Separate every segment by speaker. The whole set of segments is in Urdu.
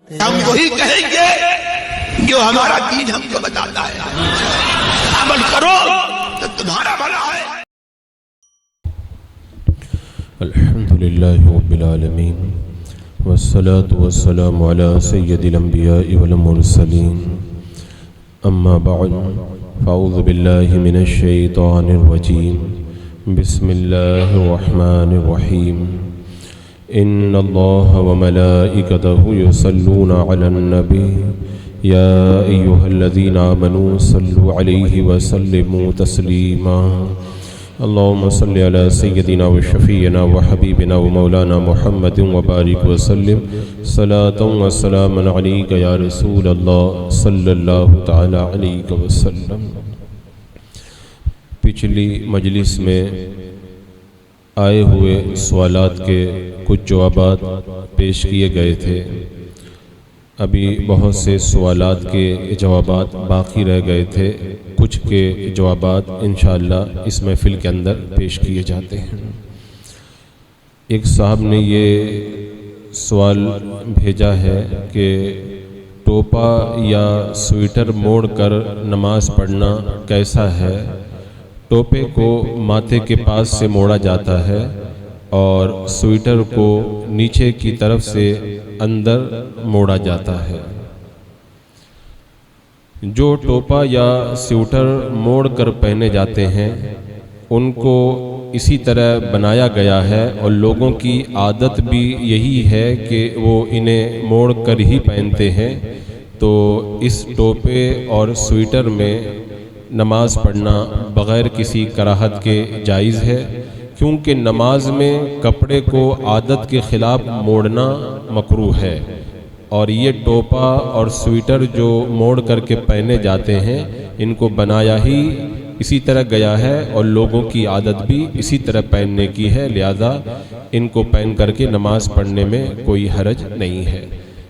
Speaker 1: ہم وہی کہیں گے جو ہمارا دین ہم کو بتاتا ہے، عمل کرو تو تمہارا بھلا ہے۔
Speaker 2: الحمدللہ رب العالمین والصلاة والسلام على سید الانبیاء والمرسلین، اما بعد فاعوذ باللہ من الشیطان الرجیم، بسم اللہ الرحمن الرحیم، ان اللہ وملائکتہ یصلون علی النبی یا ایہا الذین آمنوا صلوا علیہ وسلموا تسلیما، اللهم صل على سيدنا وشفينا وحبيبنا ومولانا محمد وبارك وسلم صلاة وسلاما عليك يا رسول الله صلی اللہ تعالی علیہ وسلم۔ پچھلی مجلس میں آئے ہوئے سوالات کے کچھ جوابات پیش کیے گئے تھے، ابھی بہت سے سوالات کے جوابات باقی رہ گئے تھے، کچھ کے جوابات انشاءاللہ اس محفل کے اندر پیش کیے جاتے ہیں۔ ایک صاحب نے یہ سوال بھیجا ہے کہ ٹوپا یا سویٹر موڑ کر نماز پڑھنا کیسا ہے؟ ٹوپے کو ماتھے کے پاس سے موڑا جاتا ہے اور سویٹر کو نیچے کی طرف سے اندر موڑا جاتا ہے۔ جو ٹوپا یا سویٹر موڑ کر پہنے جاتے ہیں ان کو اسی طرح بنایا گیا ہے، اور لوگوں کی عادت بھی یہی ہے کہ وہ انہیں موڑ کر ہی پہنتے ہیں، تو اس ٹوپے اور سویٹر میں نماز پڑھنا بغیر کسی کراہت کے جائز ہے، کیونکہ نماز میں کپڑے کو عادت کے خلاف موڑنا مکروہ ہے، اور یہ ٹوپا اور سویٹر جو موڑ کر کے پہنے جاتے ہیں ان کو بنایا ہی اسی طرح گیا ہے، اور لوگوں کی عادت بھی اسی طرح پہننے کی ہے، لہذا ان کو پہن کر کے نماز پڑھنے میں کوئی حرج نہیں ہے،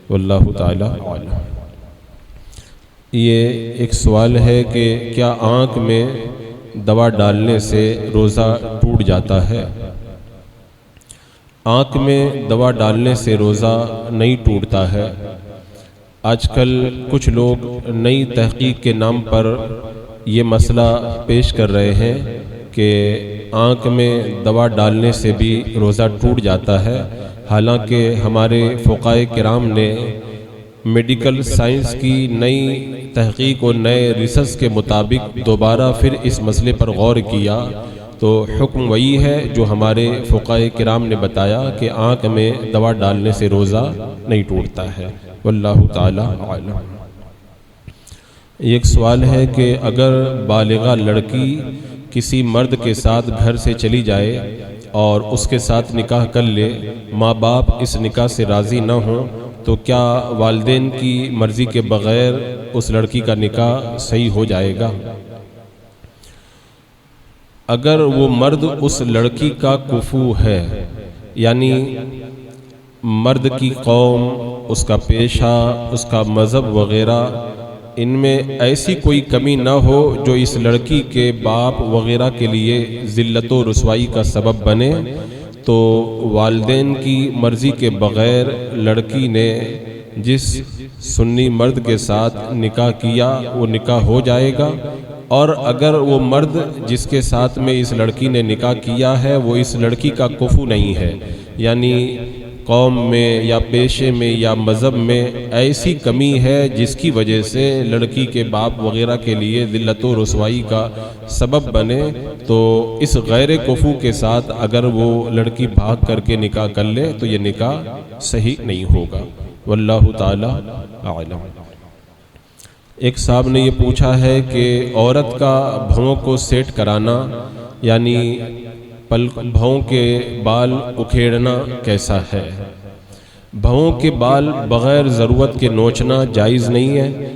Speaker 2: واللہ تعالی عالم۔ یہ ایک سوال ہے کہ کیا آنکھ میں دوا ڈالنے سے روزہ ٹوٹ جاتا ہے؟ آنکھ میں دوا ڈالنے سے روزہ نہیں ٹوٹتا ہے۔ آج کل کچھ لوگ نئی تحقیق کے نام پر یہ مسئلہ پیش کر رہے ہیں کہ آنکھ میں دوا ڈالنے سے بھی روزہ ٹوٹ جاتا ہے، حالانکہ ہمارے فقہائے کرام نے میڈیکل سائنس کی نئی تحقیق اور نئے ریسرچ کے مطابق دوبارہ پھر اس مسئلے پر غور کیا، تو حکم وہی ہے جو ہمارے فقہائے کرام نے بتایا کہ آنکھ میں دوا ڈالنے سے روزہ نہیں ٹوٹتا ہے، واللہ تعالی عالم۔ ایک سوال ہے کہ اگر بالغہ لڑکی کسی مرد کے ساتھ گھر سے چلی جائے اور اس کے ساتھ نکاح کر لے، ماں باپ اس نکاح سے راضی نہ ہوں، تو کیا والدین کی مرضی کے بغیر اس لڑکی کا نکاح صحیح ہو جائے گا؟ اگر وہ مرد اس لڑکی کا کفو ہے، یعنی مرد کی قوم، اس کا پیشہ، اس کا مذہب وغیرہ، ان میں ایسی کوئی کمی نہ ہو جو اس لڑکی کے باپ وغیرہ کے لیے ذلت و رسوائی کا سبب بنے، تو والدین کی مرضی کے بغیر لڑکی نے جس سنی مرد کے ساتھ نکاح کیا وہ نکاح ہو جائے گا، اور اگر وہ مرد جس کے ساتھ میں اس لڑکی نے نکاح کیا ہے وہ اس لڑکی کا کفو نہیں ہے، یعنی قوم میں یا پیشے میں یا مذہب میں ایسی کمی ہے جس کی وجہ سے لڑکی کے باپ وغیرہ کے لیے ذلت و رسوائی کا سبب بنے، تو اس غیر کفو کے ساتھ اگر وہ لڑکی بھاگ کر کے نکاح کر لے تو یہ نکاح صحیح نہیں ہوگا، واللہ تعالی اعلم۔ ایک صاحب نے یہ پوچھا ہے کہ عورت کا بھووں کو سیٹ کرانا، یعنی بھووں کے بال اکھیڑنا کیسا ہے؟ بھووں کے بال بغیر ضرورت کے نوچنا جائز نہیں ہے۔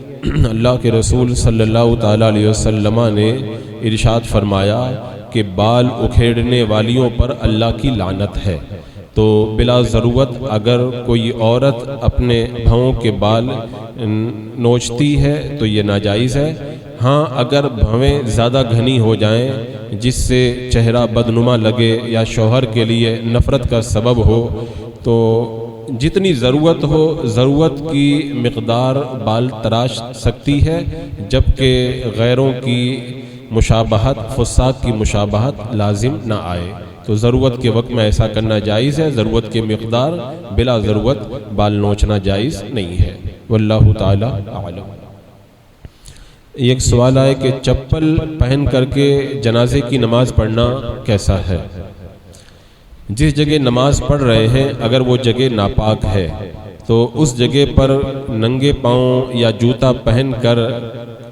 Speaker 2: اللہ کے رسول صلی اللہ تعالی علیہ وسلم نے ارشاد فرمایا کہ بال اکھیڑنے والیوں پر اللہ کی لعنت ہے، تو بلا ضرورت اگر کوئی عورت اپنے بھووں کے بال نوچتی ہے تو یہ ناجائز ہے۔ ہاں اگر بھویں زیادہ گھنی ہو جائیں جس سے چہرہ بدنما لگے یا شوہر کے لیے نفرت کا سبب ہو تو جتنی ضرورت ہو ضرورت کی مقدار بال تراش سکتی ہے، جبکہ غیروں کی مشابہت، فساق کی مشابہت لازم نہ آئے۔ تو ضرورت کے وقت میں ایسا کرنا جائز ہے، ضرورت کی مقدار بلا ضرورت بال نوچنا جائز نہیں ہے۔ واللہ تعالی اعلم۔ ایک سوال آئے کہ چپل پہن کر کے جنازے کی نماز پڑھنا کیسا ہے؟ جس جگہ نماز پڑھ رہے ہیں اگر وہ جگہ ناپاک ہے تو اس جگہ پر ننگے پاؤں یا جوتا پہن کر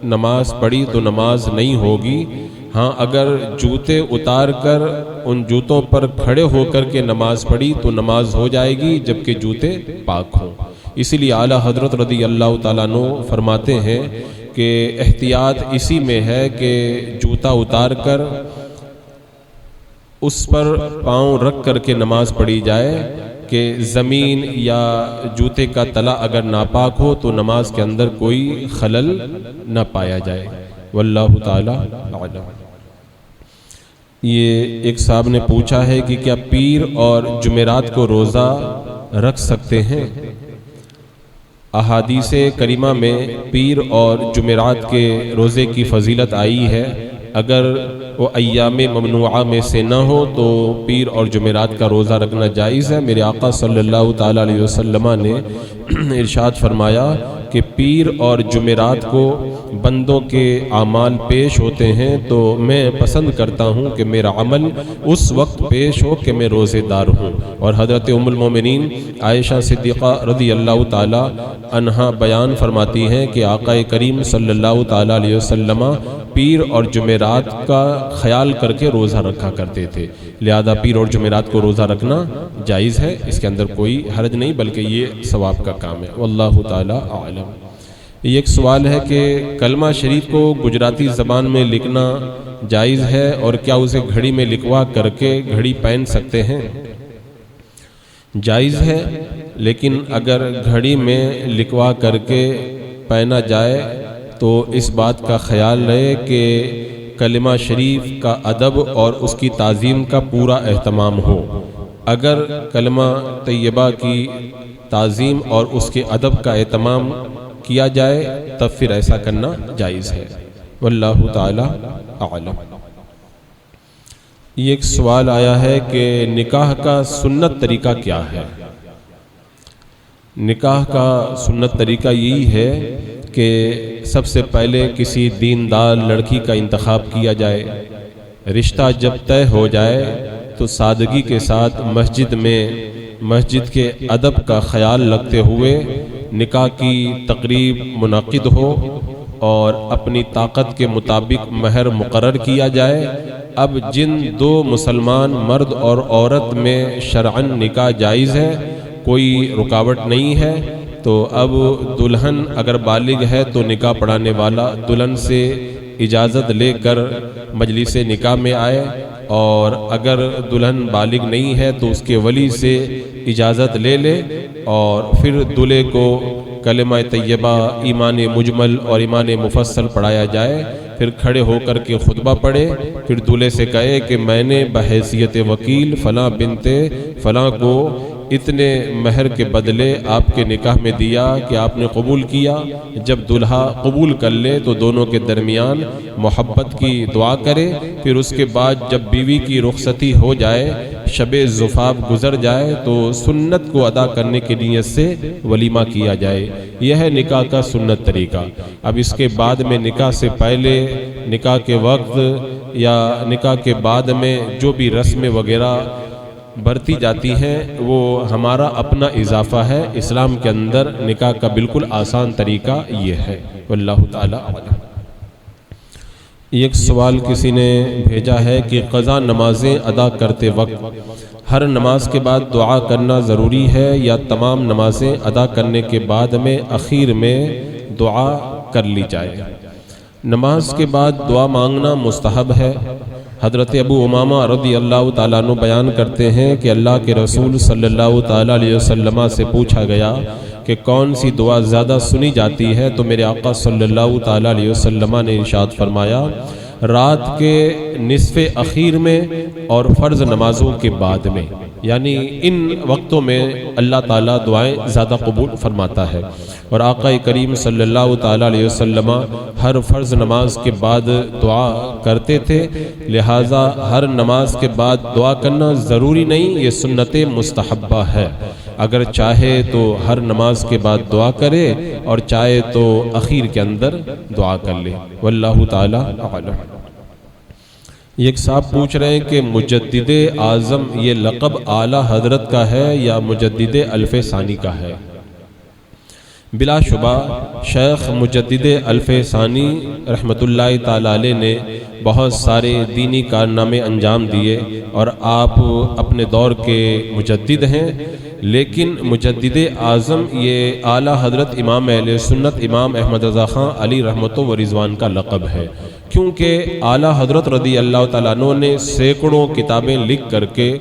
Speaker 2: نماز پڑھی تو نماز نہیں ہوگی۔ ہاں اگر جوتے اتار کر ان جوتوں پر کھڑے ہو کر کے نماز پڑھی تو نماز ہو جائے گی، جبکہ جوتے پاک ہوں۔ اسی لیے اعلیٰ حضرت رضی اللہ تعالیٰ عنہ فرماتے ہیں کہ احتیاط اسی میں ہے کہ جوتا اتار کر اس پر پاؤں رکھ کر کے نماز پڑھی جائے کہ زمین یا جوتے کا تلا اگر ناپاک ہو تو نماز کے اندر کوئی خلل نہ پایا جائے۔ واللہ تعالی اعلم۔ یہ ایک صاحب نے پوچھا ہے کہ کیا پیر اور جمعرات کو روزہ رکھ سکتے ہیں؟ احادیث کریمہ میں پیر اور جمعرات کے روزے کی فضیلت آئی ہے۔ اگر وہ ایام ممنوعہ میں سے نہ ہو تو پیر اور جمعرات کا روزہ رکھنا جائز ہے۔ میرے آقا صلی اللہ تعالیٰ علیہ وسلم نے ارشاد فرمایا کہ پیر اور جمعرات کو بندوں کے اعمال پیش ہوتے ہیں تو میں پسند کرتا ہوں کہ میرا عمل اس وقت پیش ہو کہ میں روزے دار ہوں۔ اور حضرت ام المومنین عائشہ صدیقہ رضی اللہ تعالی عنہا بیان فرماتی ہیں کہ آقا کریم صلی اللہ تعالی علیہ وسلم پیر اور جمعرات کا خیال کر کے روزہ رکھا کرتے تھے، لہذا پیر اور جمعرات کو روزہ رکھنا جائز ہے، اس کے اندر کوئی حرج نہیں بلکہ یہ ثواب کا کام ہے۔ واللہ تعالی اعلم۔ یہ ایک سوال ہے کہ کلمہ شریف کو گجراتی زبان میں لکھنا جائز ہے اور کیا اسے گھڑی میں لکھوا کر کے گھڑی پہن سکتے ہیں؟ جائز ہے، لیکن اگر گھڑی میں لکھوا کر کے پہنا جائے تو اس بات کا خیال رہے کہ کلمہ شریف کا ادب اور اس کی تعظیم کا پورا اہتمام ہو۔ اگر کلمہ طیبہ کی تعظیم اور اس کے ادب کا اہتمام کیا جائے تب پھر ایسا کرنا جائز ہے۔ واللہ تعالی اعلم۔ یہ ایک سوال آیا ہے کہ نکاح کا سنت طریقہ کیا ہے؟ نکاح کا سنت طریقہ یہی ہے کہ سب سے پہلے کسی دیندار لڑکی کا انتخاب کیا جائے، رشتہ جب طے ہو جائے تو سادگی کے ساتھ مسجد کے ادب کا خیال رکھتے ہوئے نکاح کی تقریب منعقد ہو اور اپنی طاقت کے مطابق مہر مقرر کیا جائے۔ اب جن دو مسلمان مرد اور عورت میں شرعاً نکاح جائز ہے، کوئی رکاوٹ نہیں ہے، تو اب دلہن اگر بالغ ہے تو نکاح پڑھانے والا دلہن سے اجازت لے کر مجلس نکاح میں آئے، اور اگر دلہن بالغ نہیں ہے تو اس کے ولی سے اجازت لے لے اور پھر دلہے کو کلمہ طیبہ، ایمان مجمل اور ایمان مفصل پڑھایا جائے، پھر کھڑے ہو کر کے خطبہ پڑھے، پھر دلہے سے کہے کہ میں نے بحیثیت وکیل فلاں بنت فلاں کو اتنے مہر کے بدلے آپ کے نکاح میں دیا کہ آپ نے قبول کیا۔ جب دلہا قبول کر لے تو دونوں کے درمیان محبت کی دعا کرے، پھر اس کے بعد جب بیوی کی رخصتی ہو جائے، شب زفاف گزر جائے تو سنت کو ادا کرنے کی نیت سے ولیمہ کیا جائے۔ یہ ہے نکاح کا سنت طریقہ۔ اب اس کے بعد میں نکاح سے پہلے، نکاح کے وقت یا نکاح کے بعد میں جو بھی رسمیں وغیرہ برتی جاتی ہیں وہ ہمارا اپنا اضافہ ہے۔ اسلام کے اندر نکاح کا بالکل آسان طریقہ یہ ہے۔ واللہ تعالی اعلم۔ ایک سوال کسی نے بھیجا ہے کہ قضا نمازیں ادا کرتے وقت ہر نماز کے بعد دعا کرنا ضروری ہے یا تمام نمازیں ادا کرنے کے بعد میں اخیر میں دعا کر لی جائے؟ نماز کے بعد دعا مانگنا مستحب ہے۔ حضرت ابو امامہ رضی اللہ تعالیٰ عنہ بیان کرتے ہیں کہ اللہ کے رسول صلی اللہ تعالیٰ علیہ وسلم سے پوچھا گیا کہ کون سی دعا زیادہ سنی جاتی ہے، تو میرے آقا صلی اللہ تعالیٰ علیہ وسلم نے ارشاد فرمایا رات کے نصف اخیر میں اور فرض نمازوں کے بعد میں۔ یعنی ان وقتوں میں اللہ تعالیٰ دعائیں زیادہ قبول فرماتا ہے. اور آقا کریم صلی اللہ تعالیٰ علیہ وسلم ہر فرض نماز کے بعد دعا کرتے تھے، لہٰذا ہر نماز کے بعد دعا کرنا ضروری نہیں، یہ سنت مستحبہ ہے. اگر چاہے تو ہر نماز کے بعد دعا کرے اور چاہے تو اخیر کے اندر دعا کر لے. واللہ تعالی اعلم. ایک صاحب پوچھ رہے ہیں کہ مجدد اعظم یہ لقب اعلیٰ حضرت کا ہے یا مجدد الف ثانی کا ہے؟ بلا شبہ شیخ مجدد الف ثانی رحمۃ اللہ تعالی علیہ نے بہت سارے دینی کارنامے انجام دیے اور آپ اپنے دور کے مجدد ہیں، لیکن مجدد اعظم یہ اعلیٰ حضرت امام اہل سنت امام احمد رضا خان علی رحمۃ و رضوان کا لقب ہے، کیونکہ اعلیٰ حضرت رضی اللہ تعالیٰ عنہ نے سینکڑوں کتابیں لکھ کر کے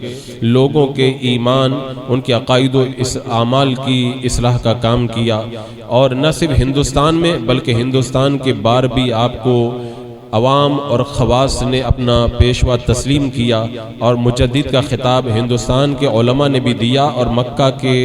Speaker 2: لوگوں کے ایمان، ان کے عقائد و اعمال کی اصلاح کا کام کیا. اور نہ صرف ہندوستان میں بلکہ ہندوستان کے باہر بھی آپ کو عوام اور خواص نے اپنا پیشوا تسلیم کیا، اور مجدد کا خطاب ہندوستان کے علماء نے بھی دیا اور مکہ کے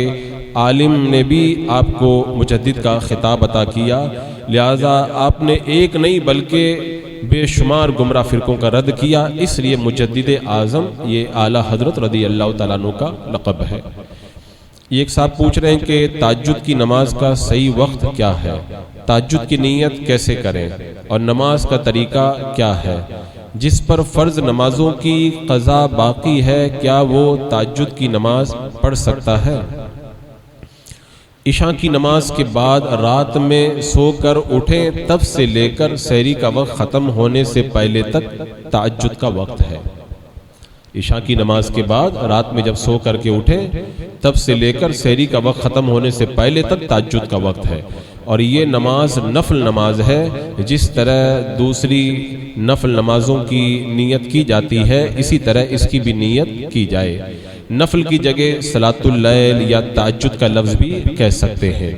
Speaker 2: عالم نے بھی آپ کو مجدد کا خطاب عطا کیا. لہذا آپ نے ایک نہیں بلکہ بے شمار گمراہ فرقوں کا رد کیا، اس لیے مجدد اعظم یہ اعلیٰ حضرت رضی اللہ تعالیٰ عنہ کا لقب ہے. ایک صاحب پوچھ رہے ہیں کہ تہجد کی نماز کا صحیح وقت کیا ہے، تہجد کی نیت کیسے کریں اور نماز کا طریقہ کیا ہے؟ جس پر فرض نمازوں کی قضا باقی ہے کیا وہ تہجد کی نماز پڑھ سکتا ہے؟ عشاء کی نماز کے بعد رات میں سو کر اٹھیں تب سے لے کر سحری کا وقت ختم ہونے سے پہلے تک تہجد کا وقت ہے. عشاء کی نماز کے بعد رات میں جب سو کر کے اٹھیں تب سے لے کر سحری کا وقت ختم ہونے سے پہلے تک تہجد کا وقت ہے. اور یہ نماز نفل نماز ہے، جس طرح دوسری نفل نمازوں کی نیت کی جاتی ہے اسی طرح اس کی بھی نیت کی جائے. نفل کی جگہ صلاۃ اللیل یا تہجد کا لفظ بھی کہہ سکتے ہیں.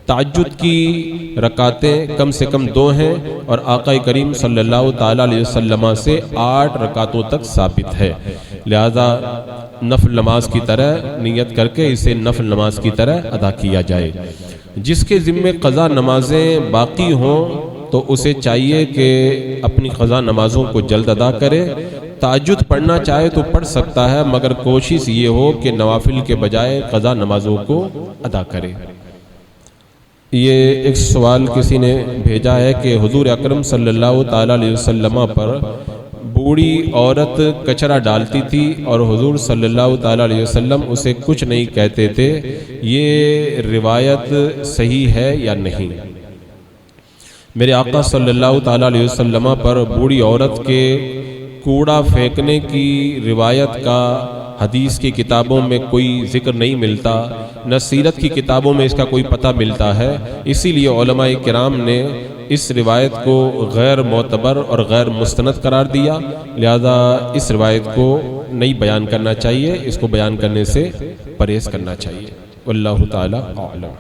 Speaker 2: تہجد کی رکعتیں کم سے کم 2 ہیں اور آقا کریم صلی اللہ تعالیٰ علیہ وسلم سے 8 رکعتوں تک ثابت ہے. لہذا نفل نماز کی طرح نیت کر کے اسے نفل نماز کی طرح ادا کیا جائے. جس کے ذمے قضا نمازیں باقی ہوں تو اسے چاہیے کہ اپنی قضا نمازوں کو جلد ادا کرے. تہجد پڑھنا چاہے تو پڑھ سکتا ہے، مگر کوشش یہ ہو کہ نوافل کے بجائے قضا نمازوں کو ادا کرے. یہ ایک سوال کسی نے بھیجا ہے کہ حضور اکرم صلی اللہ تعالیٰ علیہ وسلم پر بوڑھی عورت کچرا ڈالتی تھی اور حضور صلی اللہ تعالیٰ علیہ وسلم اسے کچھ نہیں کہتے تھے، یہ روایت صحیح ہے یا نہیں؟ میرے آقا صلی اللہ تعالیٰ علیہ وسلم پر بوڑھی عورت کے کوڑا پھینکنے کی روایت کا حدیث کی کتابوں میں کوئی ذکر نہیں ملتا، نہ سیرت کی کتابوں میں اس کا کوئی پتہ ملتا ہے. اسی لیے علماء کرام نے اس روایت کو غیر معتبر اور غیر مستند قرار دیا. لہذا اس روایت کو نہیں بیان کرنا چاہیے، اس کو بیان کرنے سے پرہیز کرنا چاہیے. واللہ تعالی اعلم.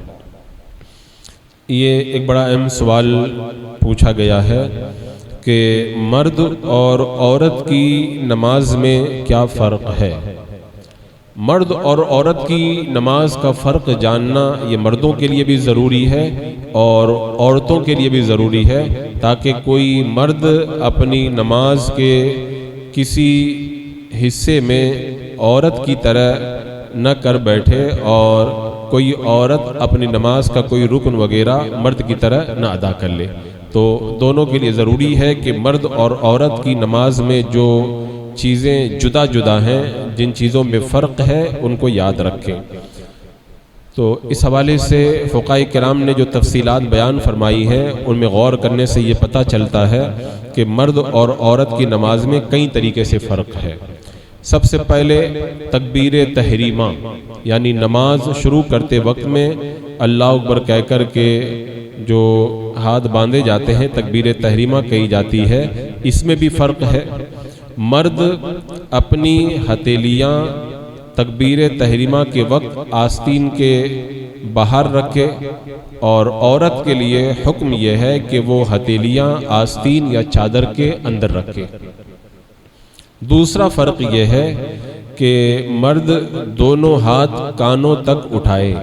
Speaker 2: یہ ایک بڑا اہم سوال پوچھا گیا ہے کہ مرد اور عورت کی نماز میں کیا فرق ہے؟ مرد اور عورت کی نماز کا فرق جاننا یہ مردوں کے لیے بھی ضروری ہے اور عورتوں کے لیے بھی ضروری ہے، تاکہ کوئی مرد اپنی نماز کے کسی حصے میں عورت کی طرح نہ کر بیٹھے اور کوئی عورت اپنی نماز کا کوئی رکن وغیرہ مرد کی طرح نہ ادا کر لے. تو دونوں کے لیے ضروری ہے کہ مرد اور عورت کی نماز میں جو چیزیں جدا جدا ہیں، جن چیزوں میں فرق ہے ان کو یاد رکھیں. تو اس حوالے سے فقہاء کرام نے جو تفصیلات بیان فرمائی ہیں ان میں غور کرنے سے یہ پتہ چلتا ہے کہ مرد اور عورت کی نماز میں کئی طریقے سے فرق ہے. سب سے پہلے تکبیر تحریمہ، یعنی نماز شروع کرتے وقت میں اللہ اکبر کہہ کر کے جو ہاتھ باندھے جاتے ہیں تکبیر تحریمہ کہی جاتی ہے، اس میں بھی فرق ہے. مرد اپنی ہتھیلیاں تکبیر تحریمہ کے وقت آستین کے باہر رکھے اور عورت کے لیے حکم یہ ہے کہ وہ ہتھیلیاں آستین یا چادر کے اندر رکھے. دوسرا فرق یہ ہے کہ مرد دونوں ہاتھ کانوں تک اٹھائے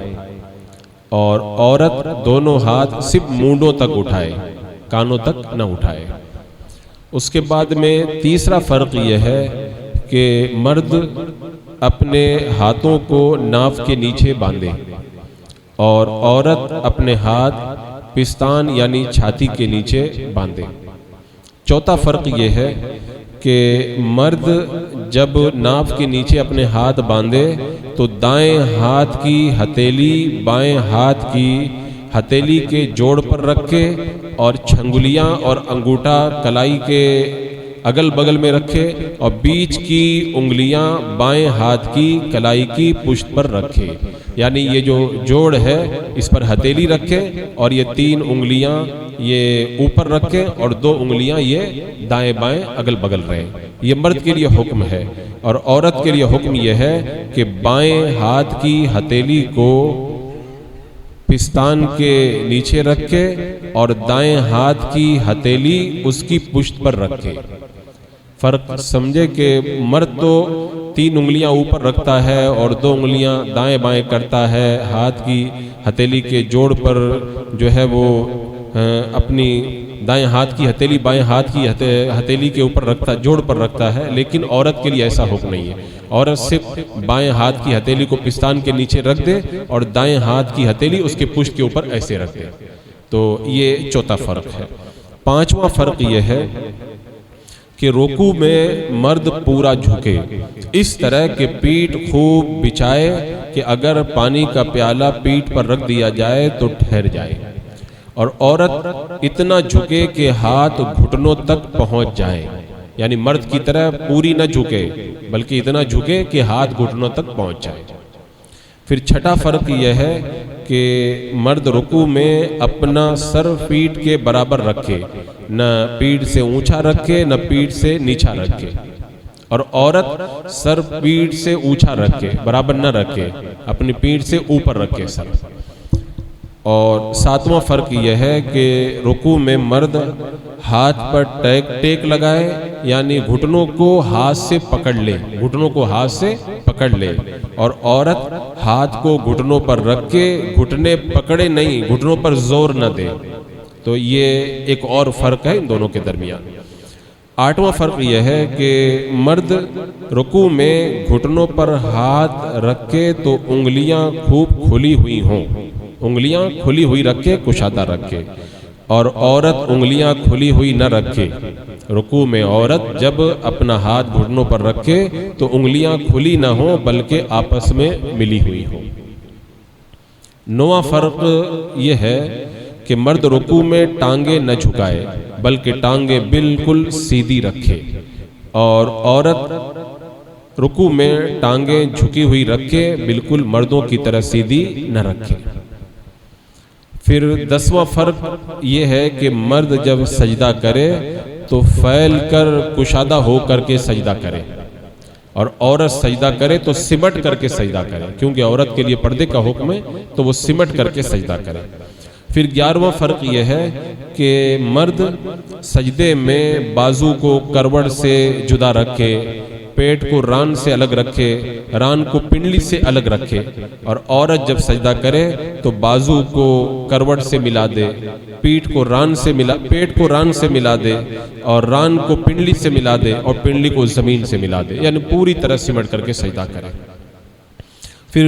Speaker 2: اور عورت دونوں ہاتھ صرف مونڈوں تک اٹھائے، کانوں تک نہ اٹھائے۔ اس کے بعد میں تیسرا فرق یہ ہے کہ مرد اپنے ہاتھوں کو ناف کے نیچے باندھے اور عورت اپنے ہاتھ پستان یعنی چھاتی کے نیچے باندھے۔ چوتھا فرق یہ ہے کہ مرد جب ناف کے نیچے اپنے ہاتھ باندھے تو دائیں ہاتھ کی ہتھیلی بائیں ہاتھ کی ہتھیلی کے جوڑ پر رکھے اور چھنگلیاں اور انگوٹھا کلائی کے اگل بغل میں رکھے اور بیچ کی انگلیاں بائیں ہاتھ کی کلائی کی پشت پر رکھے، یعنی یہ جو جوڑ ہے اس پر ہتھیلی رکھے اور یہ 3 انگلیاں یہ اوپر رکھے اور 2 انگلیاں یہ دائیں بائیں اگل بغل رہے۔ یہ مرد کے لیے حکم ہے، اور عورت کے لیے حکم یہ ہے کہ بائیں ہاتھ کی ہتھیلی کو پستان کے نیچے رکھے اور دائیں ہاتھ کی ہتھیلی اس کی پشت پر رکھے۔ فرق سمجھے کہ مرد تو 3 انگلیاں اوپر رکھتا ہے اور 2 انگلیاں دائیں بائیں کرتا ہے، ہاتھ کی ہتھیلی کے جوڑ پر جو ہے وہ اپنی دائیں ہاتھ کی ہتھیلی بائیں ہاتھ کی ہتھیلی کے اوپر رکھتا، جوڑ پر رکھتا ہے، لیکن عورت کے لیے ایسا حکم نہیں ہے۔ عورت صرف بائیں ہاتھ کی ہتھیلی کو پستان کے نیچے رکھ دے اور دائیں ہاتھ کی ہتھیلی اس کے پشت کے اوپر ایسے رکھ دے۔ تو یہ چوتھا فرق ہے۔ پانچواں فرق یہ ہے کہ رکوع میں مرد پورا جھکے، اس طرح کہ پیٹھ خوب بچھائے کہ اگر پانی کا پیالہ پیٹھ پر رکھ دیا جائے تو ٹھہر جائے، اور عورت اتنا جھکے کہ ہاتھ گھٹنوں تک پہنچ جائے، یعنی مرد کی طرح پوری نہ جھکے بلکہ اتنا جھکے کہ ہاتھ گھٹنوں تک پہنچ جائے۔ پھر چھٹا فرق یہ ہے کہ مرد رکوع میں اپنا سر پیٹھ کے برابر رکھے، نہ پیٹھ سے اونچا رکھے نہ پیٹھ سے نیچا رکھے، اور عورت سر پیٹھ سے اونچا رکھے، برابر نہ رکھے، اپنی پیٹھ سے اوپر رکھے سر۔ اور ساتواں فرق یہ ہے کہ رکوع میں مرد ہاتھ پر ٹیک لگائے، یعنی گھٹنوں کو ہاتھ سے پکڑ لے، گھٹنوں کو ہاتھ سے پکڑ لے، اور عورت ہاتھ کو گھٹنوں پر رکھ کے گھٹنے پکڑے نہیں، گھٹنوں پر زور نہ دے۔ تو یہ ایک اور فرق ہے ان دونوں کے درمیان۔ آٹھواں فرق یہ ہے کہ مرد رکوع میں گھٹنوں پر ہاتھ رکھے تو انگلیاں خوب کھلی ہوئی ہوں، انگلیاں کھلی ہوئی رکھے، کشادہ رکھے، اور عورت انگلیاں کھلی ہوئی نہ رکھے۔ رکوع میں عورت جب اپنا ہاتھ گھٹنوں پر رکھے تو انگلیاں کھلی نہ ہوں بلکہ آپس میں ملی ہوئی ہوں۔ نواں فرق یہ ہے کہ مرد رکوع میں ٹانگیں نہ جھکائے بلکہ ٹانگیں بالکل سیدھی رکھے، اور عورت رکوع میں ٹانگیں جھکی ہوئی رکھے، بالکل مردوں کی طرح سیدھی نہ رکھے۔ پھر 10واں فرق یہ ہے کہ مرد جب سجدہ کرے تو پھیل کر کشادہ ہو کر کے سجدہ کرے، اور عورت سجدہ کرے تو سمٹ کر کے سجدہ کرے، کیونکہ عورت کے لیے پردے کا حکم ہے تو وہ سمٹ کر کے سجدہ کرے۔ پھر 11واں فرق یہ ہے کہ مرد سجدے میں بازو کو کروڑ سے جدا رکھے، پیٹ کو ران سے الگ رکھے، ران کو پنڈلی سے الگ رکھے، اور عورت جب سجدہ کرے تو بازو کو کروڑ سے ملا دے، پیٹ کو ران سے ملا دے، اور ران کو پنڈلی سے ملا دے، اور پنڈلی کو زمین سے ملا دے، یعنی پوری طرح سمٹ کر کے سجدہ کرے۔ پھر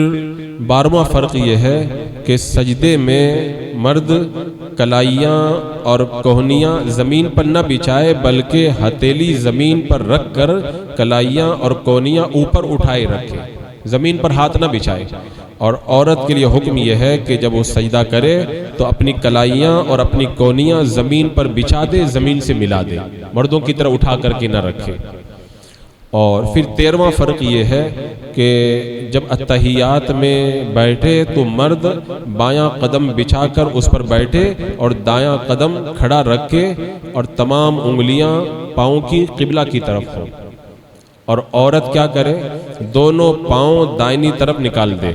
Speaker 2: 12واں فرق یہ ہے کہ سجدے میں مرد کلائیاں اور کوہنیاں زمین پر نہ بچھائے بلکہ ہتھیلی زمین پر رکھ کر کلائیاں اور کوہنیاں اوپر اٹھائے رکھے، زمین پر ہاتھ نہ بچھائے۔ اور عورت کے لیے حکم یہ ہے کہ جب وہ سجدہ کرے تو اپنی کلائیاں اور اپنی کوہنیاں زمین پر بچھا دے، زمین سے ملا دے، مردوں کی طرح اٹھا کر کے نہ رکھے۔ اور پھر 13واں فرق یہ ہے کہ جب اتحیات میں بیٹھے تو مرد بایاں قدم بچھا کر اس پر بیٹھے اور دایاں قدم کھڑا رکھ کے، اور تمام انگلیاں پاؤں کی قبلہ کی طرف ہوں، اور عورت کیا کرے، دونوں پاؤں دائنی طرف نکال دے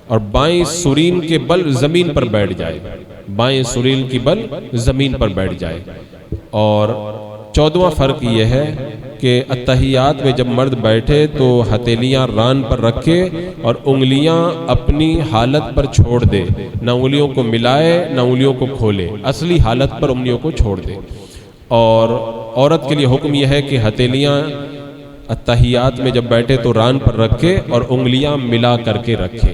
Speaker 2: اور بائیں سرین کے بل زمین پر بیٹھ جائے، بائیں سرین کی بل زمین پر بیٹھ جائے۔ اور 14واں فرق یہ ہے کہ اتحیات میں جب مرد بیٹھے تو ہتھیلیاں ران پر رکھے اور انگلیاں اپنی حالت پر چھوڑ دے، نہ انگلیوں کو ملائے نہ انگلیوں کو کھولے، اصلی حالت پر انگلیوں کو چھوڑ دے۔ اور عورت کے لیے حکم یہ ہے کہ ہتھیلیاں اتحیات میں جب بیٹھے تو ران پر رکھے اور انگلیاں ملا کر کے رکھے۔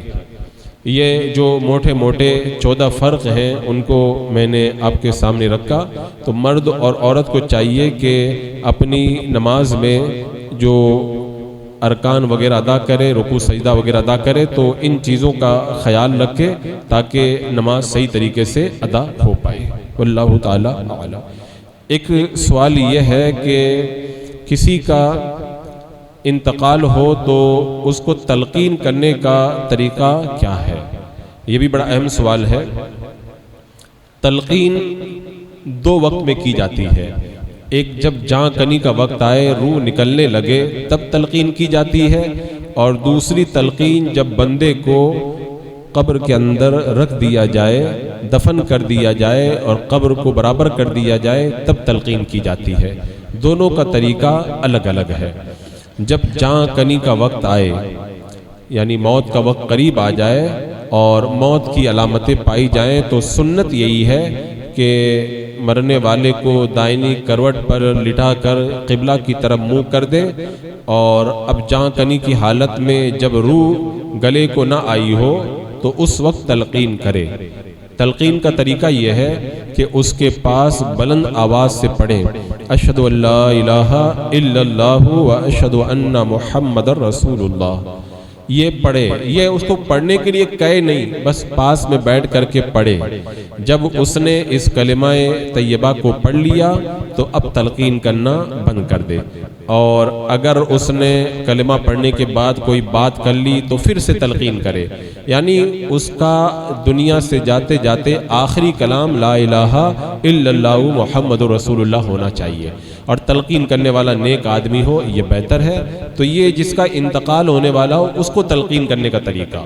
Speaker 2: یہ جو موٹے موٹے 14 فرق ہیں ان کو میں نے آپ کے سامنے رکھا۔ تو مرد اور عورت کو چاہیے کہ اپنی نماز میں جو ارکان وغیرہ ادا کرے، رکوع سجدہ وغیرہ ادا کرے، تو ان چیزوں کا خیال رکھے تاکہ نماز صحیح طریقے سے ادا ہو پائے۔ واللہ تعالی اعلم۔ ایک سوال یہ ہے کہ کسی کا انتقال ہو تو اس کو تلقین کرنے کا طریقہ کیا ہے؟ یہ بھی بڑا اہم سوال ہے۔ تلقین 2 وقت میں کی جاتی ہے۔ ایک جب جاں کنی کا وقت آئے، روح نکلنے لگے، تب تلقین کی جاتی ہے، اور دوسری تلقین جب بندے کو قبر کے اندر رکھ دیا جائے، دفن کر دیا جائے اور قبر کو برابر کر دیا جائے، تب تلقین کی جاتی ہے۔ دونوں کا طریقہ الگ الگ ہے۔ جب جاں کنی کا وقت آئے، یعنی موت کا وقت قریب آ جائے اور موت کی علامتیں پائی جائیں، تو سنت یہی ہے کہ مرنے والے کو دائنی کروٹ پر لٹا کر قبلہ کی طرف منہ کر دے، اور اب جاں کنی کی حالت میں جب روح گلے کو نہ آئی ہو تو اس وقت تلقین کرے۔ تلقین کا طریقہ یہ ہے کہ اس کے پاس بلند آواز سے پڑھیں، اشہد ان لا الہ الا اللہ و اشہد ان محمد رسول اللہ۔ یہ پڑھے، یہ اس کو پڑھنے کے لیے کہے نہیں، بس پاس میں بیٹھ کر کے پڑھے۔ جب اس نے اس کلمہ طیبہ کو پڑھ لیا تو اب تلقین کرنا بند کر دے، اور اگر اس نے کلمہ پڑھنے کے بعد کوئی بات کر لی تو پھر سے تلقین کرے، یعنی اس کا دنیا سے جاتے جاتے آخری کلام لا الہ الا اللہ محمد رسول اللہ ہونا چاہیے، اور تلقین کرنے والا نیک آدمی ہو، یہ بہتر ہے۔ تو یہ جس کا انتقال ہونے والا ہو اس کو تلقین کرنے کا طریقہ۔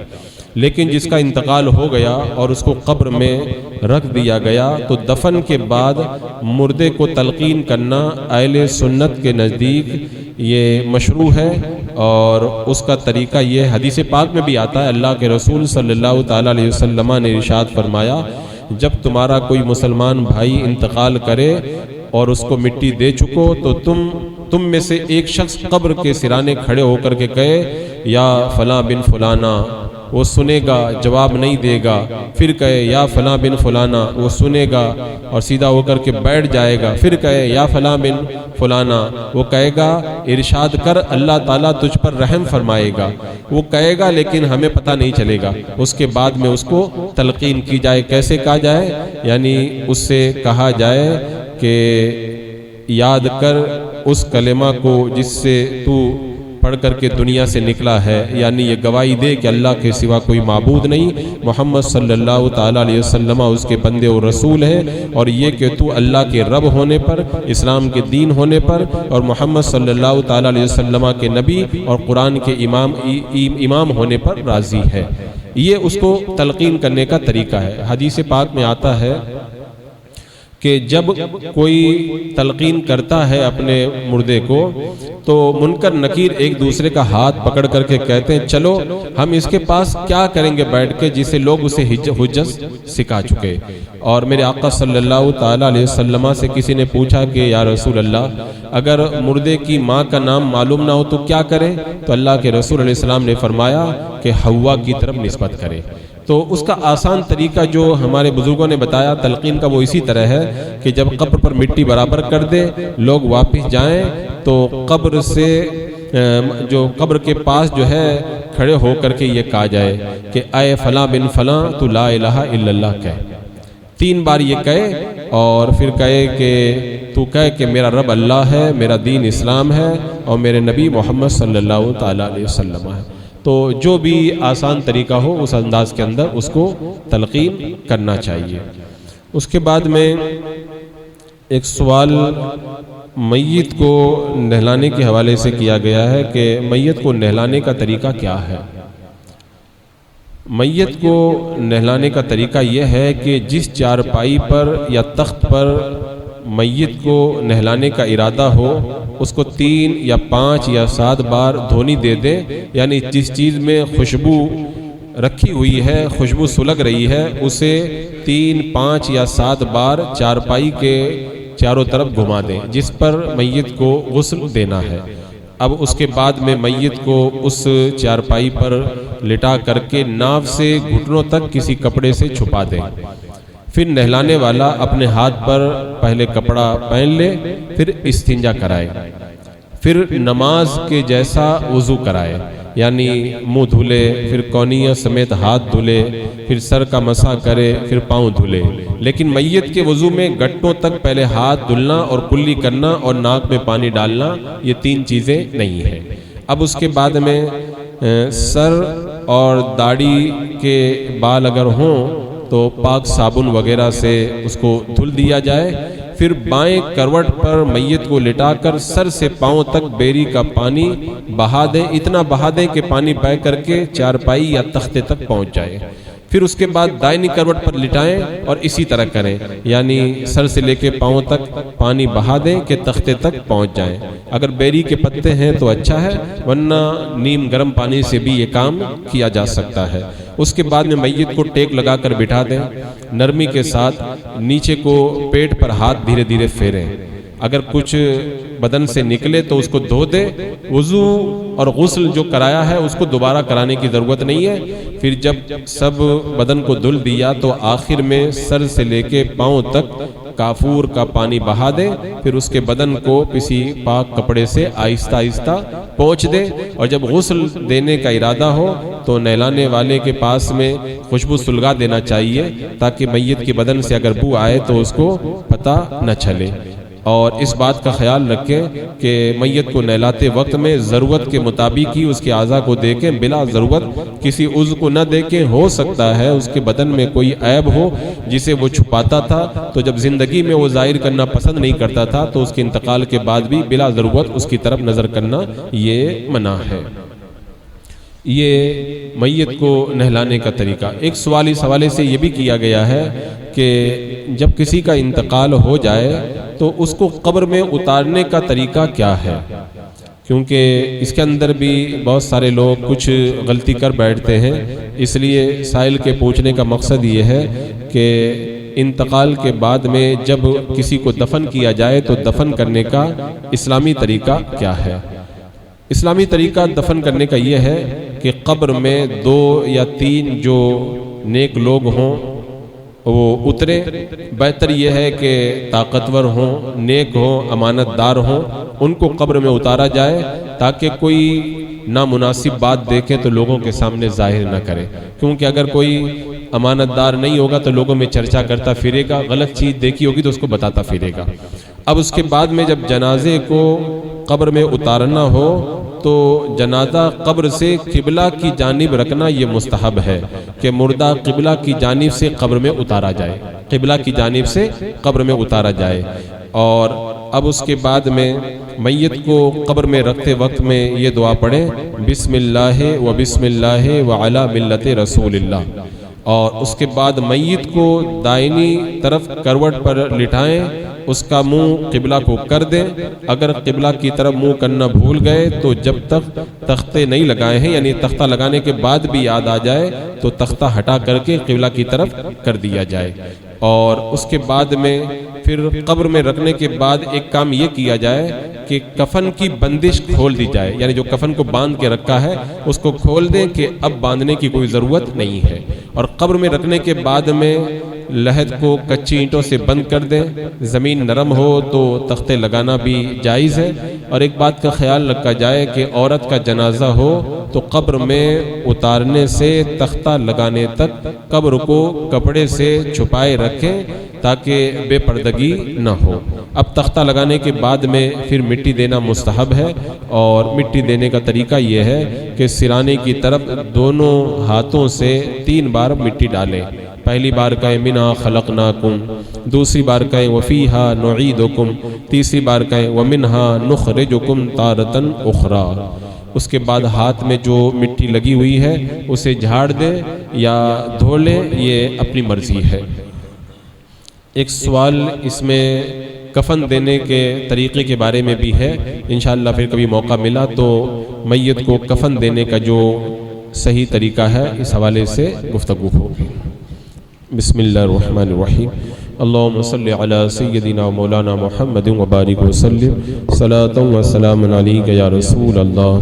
Speaker 2: لیکن جس کا انتقال ہو گیا اور اس کو قبر میں رکھ دیا گیا، تو دفن کے بعد مردے کو تلقین کرنا اہل سنت کے نزدیک یہ مشروع ہے، اور اس کا طریقہ یہ حدیث پاک میں بھی آتا ہے۔ اللہ کے رسول صلی اللہ تعالی علیہ وسلم نے ارشاد فرمایا، جب تمہارا کوئی مسلمان بھائی انتقال کرے اور اس کو مٹی دے چکو، تو تم میں سے ایک شخص قبر کے سرانے کھڑے ہو کر کے کہے یا فلاں بن فلانا، وہ سنے گا، جواب نہیں دے گا، پھر کہے یا فلاں بن فلانا، وہ سنے گا اور سیدھا ہو کر کے بیٹھ جائے گا، پھر کہے یا فلاں بن فلانا، وہ کہے گا ارشاد کر اللہ تعالیٰ تجھ پر رحم فرمائے گا، وہ کہے گا لیکن ہمیں پتہ نہیں چلے گا۔ اس کے بعد میں اس کو تلقین کی جائے۔ کیسے کہا جائے؟ یعنی اس سے کہا جائے کہ یاد کر اس کلمہ کو جس سے تو پڑھ کر کے دنیا سے نکلا ہے، یعنی یہ گواہی دے کہ اللہ کے سوا کوئی معبود نہیں، محمد صلی اللہ تعالی علیہ وسلم اس کے بندے اور رسول ہے، اور یہ کہ تو اللہ کے رب ہونے پر، اسلام کے دین ہونے پر، اور محمد صلی اللہ تعالی علیہ وسلم کے نبی اور قرآن کے امام ہونے پر راضی ہے۔ یہ اس کو تلقین کرنے کا طریقہ ہے۔ حدیث پاک میں آتا ہے کہ جب کوئی تلقین کرتا ہے اپنے مردے کو، تو منکر نکیر ایک دوسرے کا ہاتھ پکڑ کر کے کہتے ہیں چلو ہم اس کے پاس کیا کریں گے بیٹھ کے جسے لوگ اسے حجت سکھا چکے۔ اور میرے آقا صلی اللہ تعالی علیہ وسلم سے کسی نے پوچھا کہ یا رسول اللہ، اگر مردے کی ماں کا نام معلوم نہ ہو تو کیا کرے؟ تو اللہ کے رسول علیہ السلام نے فرمایا کہ حوا کی طرف نسبت کرے۔ تو اس کا آسان طریقہ جو ہمارے بزرگوں نے بتایا تلقین کا، وہ اسی طرح ہے کہ جب قبر پر مٹی برابر کر دے، لوگ واپس جائیں تو قبر سے جو قبر کے پاس جو ہے کھڑے ہو کر کے یہ کہا جائے کہ اے فلاں بن فلاں تو لا الہ الا اللہ کہے، 3 بار یہ کہے، اور پھر کہے کہ تو کہے کہ میرا رب اللہ ہے، میرا دین اسلام ہے، اور میرے نبی محمد صلی اللہ تعالی علیہ وسلم ہے۔ تو جو بھی آسان طریقہ ہو اس انداز کے اندر اس کو تلقین کرنا چاہیے۔ اس کے بعد میں ایک سوال میت کو نہلانے کے حوالے سے کیا گیا ہے کہ میت کو نہلانے کا طریقہ کیا ہے؟ میت کو نہلانے کا طریقہ یہ ہے کہ جس چارپائی پر یا تخت پر میت کو نہلانے کا ارادہ ہو اس کو 3 یا 5 یا 7 بار دھونی دے دیں، یعنی جس چیز میں خوشبو رکھی ہوئی ہے، خوشبو سلگ رہی ہے، اسے 3، 5 یا 7 بار چارپائی کے چاروں طرف گھما دیں جس پر میت کو غسل دینا ہے۔ اب اس کے بعد میں میت کو اس چارپائی پر لٹا کر کے ناف سے گھٹنوں تک کسی کپڑے سے چھپا دیں۔ پھر نہلانے والا اپنے ہاتھ پر پہلے کپڑا پہن لے، پھر استنجا کرائے، پھر نماز کے جیسا وضو کرائے، یعنی منہ دھلے، پھر کونیاں سمیت ہاتھ دھلے، پھر سر کا مسح کرے، پھر پاؤں دھلے۔ لیکن میت کے وضو میں گھٹنوں تک پہلے ہاتھ دھلنا اور کلی کرنا اور ناک میں پانی ڈالنا، یہ 3 چیزیں نہیں ہیں۔ اب اس کے بعد میں سر اور داڑھی کے بال اگر ہوں تو پاک صابن وغیرہ سے اس کو دھل دیا جائے، پھر بائیں کروٹ پر میت کو لٹا کر سر سے پاؤں تک بیری کا پانی بہا دیں، اتنا بہا دیں کہ پانی بہہ کر کے چارپائی یا تختے تک پہنچ جائے۔ پھر اس کے بعد دائنی کروٹ پر لٹائیں اور اسی طرح کریں، یعنی سر سے لے کے پاؤں تک پانی بہا دیں کہ تختے تک پہنچ جائیں۔ اگر بیری کے پتے ہیں تو اچھا ہے، ورنہ نیم گرم پانی سے بھی یہ کام کیا جا سکتا ہے۔ اس کے بعد میں میت کو ٹیک لگا کر بٹھا دیں، نرمی کے ساتھ نیچے کو پیٹ پر ہاتھ دھیرے دھیرے پھیریں، اگر کچھ بدن سے نکلے تو اس کو دھو دے۔ وضو اور غسل جو کرایا ہے اس کو دوبارہ کرانے کی ضرورت نہیں ہے۔ پھر جب سب بدن کو دھل دیا تو آخر میں سر سے لے کے پاؤں تک کافور کا پانی بہا دے، پھر اس کے بدن کو کسی پاک کپڑے سے آہستہ آہستہ پوچھ دے، اور جب غسل دینے کا ارادہ ہو تو نہلانے والے کے پاس میں خوشبو سلگا دینا چاہیے تاکہ میت کے بدن سے اگر بو آئے تو اس کو پتہ نہ چلے۔ اور اس بات کا خیال رکھیں کہ میت کو نہلاتے وقت میں ضرورت کے مطابق ہی اس کے اعضاء کو دیکھیں، بلا ضرورت کسی عضو کو نہ دیکھیں۔ ہو سکتا ہے اس کے بدن میں کوئی عیب ہو جسے وہ چھپاتا تھا، تو جب زندگی میں وہ ظاہر کرنا پسند نہیں کرتا تھا تو اس کے انتقال کے بعد بھی بلا ضرورت اس کی طرف نظر کرنا یہ منع ہے۔ یہ میت کو نہلانے کا طریقہ۔ ایک سوال اس حوالے سے یہ بھی کیا گیا ہے کہ جب کسی کا انتقال ہو جائے تو اس کو قبر میں اتارنے کا طریقہ کیا ہے، کیونکہ اس کے اندر بھی بہت سارے لوگ کچھ غلطی کر بیٹھتے ہیں۔ اس لیے سائل کے پوچھنے کا مقصد یہ ہے کہ انتقال کے بعد میں جب کسی کو دفن کیا جائے تو دفن کرنے کا اسلامی طریقہ کیا ہے۔ اسلامی طریقہ دفن کرنے کا یہ ہے کہ قبر میں 2 یا 3 جو نیک لوگ ہوں وہ اترے۔ بہتر یہ ہے کہ طاقتور ہوں، نیک ہوں، امانت دار ہوں، ان کو قبر میں اتارا جائے تاکہ کوئی نامناسب بات دیکھے تو لوگوں کے سامنے ظاہر نہ کرے، کیونکہ اگر کوئی امانت دار نہیں ہوگا تو لوگوں میں چرچا کرتا پھرے گا، غلط چیز دیکھی ہوگی تو اس کو بتاتا پھرے گا۔ اب اس کے بعد میں جب جنازے کو قبر میں اتارنا ہو تو جنازہ قبر سے قبلہ کی جانب رکھنا یہ مستحب ہے کہ مردہ قبلہ کی جانب سے قبر میں اتارا جائے، قبلہ کی جانب سے قبر میں اتارا جائے۔ اور اب اس کے بعد میں میت کو قبر میں رکھتے وقت میں یہ دعا پڑھیں، بسم اللہ و بسم اللہ و علی ملت رسول اللہ۔ اور اس کے بعد میت کو دائنی طرف کروٹ پر لٹائیں، اس کا منہ قبلہ کو کر دیں۔ اگر قبلہ کی طرف منہ کرنا بھول گئے تو جب تک تختے نہیں لگائے ہیں، یعنی تختہ لگانے کے بعد بھی یاد آ جائے تو تختہ ہٹا کر کے قبلہ کی طرف کر دیا جائے۔ اور اس کے بعد میں پھر قبر میں رکھنے کے بعد ایک کام یہ کیا جائے کہ کفن کی بندش کھول دی جائے، یعنی جو کفن کو باندھ کے رکھا ہے اس کو کھول دیں کہ اب باندھنے کی کوئی ضرورت نہیں ہے۔ اور قبر میں رکھنے کے بعد میں لحد کو کچی اینٹوں سے بند کر دیں، زمین نرم ہو تو تختے لگانا بھی جائز ہے۔ اور ایک بات کا خیال رکھا جائے کہ عورت کا جنازہ ہو تو قبر میں اتارنے سے تختہ لگانے تک قبر کو کپڑے سے چھپائے رکھیں تاکہ بے پردگی نہ ہو۔ اب تختہ لگانے کے بعد میں پھر مٹی دینا مستحب ہے، اور مٹی دینے کا طریقہ یہ ہے کہ سرانے کی طرف دونوں ہاتھوں سے 3 بار مٹی ڈالیں۔ پہلی بار کہیں منہا خلقناکم، دوسری بار کہیں وفیہا نعیدکم، تیسری بار کہیں ومنہا نخرجکم تارۃ اخری۔ اس کے بعد ہاتھ میں جو مٹی لگی ہوئی ہے اسے جھاڑ دیں یا دھو لیں، یہ اپنی مرضی ہے۔ ایک سوال اس میں کفن دینے کے طریقے کے بارے میں بھی ہے، انشاءاللہ پھر کبھی موقع ملا تو میت کو کفن دینے کا جو صحیح طریقہ ہے اس حوالے سے گفتگو ہوگی۔ بسم اللہ الرحمن الرحیم، اللہم صلی علی سیدنا مولانا محمد وبارک وسلم، صلاۃ و سلام علیک یا رسول اللہ،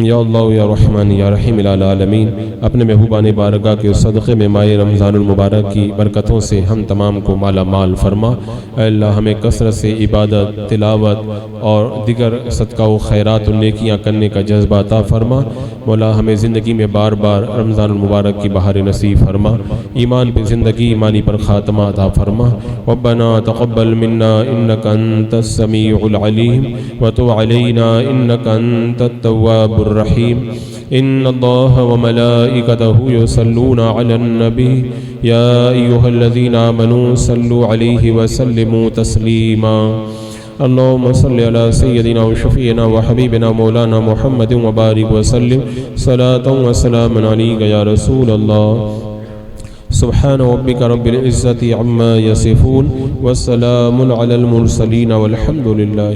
Speaker 2: یا اللہ یا رحمان یا رحیم العالمین۔ اپنے محبوبان بارگاہ کے صدقے میں ماہ رمضان المبارک کی برکتوں سے ہم تمام کو مالا مال فرما۔ اے اللہ ہمیں کثرت سے عبادت، تلاوت اور دیگر صدقہ و خیرات و نیکیاں کرنے کا جذبہ عطا فرما۔ مولا ہمیں زندگی میں بار بار رمضان المبارک کی بہار نصیب فرما، ایمان پہ زندگی، ایمانی پر خاتمہ عطا فرما۔ ربنا تقبل منا انک انت السمیع العلیم وتب علینا انک انت التواب الرحیم۔ ان اللہ وملائکتہ یصلون علی النبی یا ایہا الذین آمنوا صلوا علیہ وسلموا تسلیما۔ اللہم صلی علی سیدنا و شفیعنا و حبیبنا مولانا محمد وبارک وسلم، صلاۃ و سلام علیک یا رسول اللہ۔ سبحان ربک رب العزة عما یصفون والسلام علی المرسلین والحمد للہ۔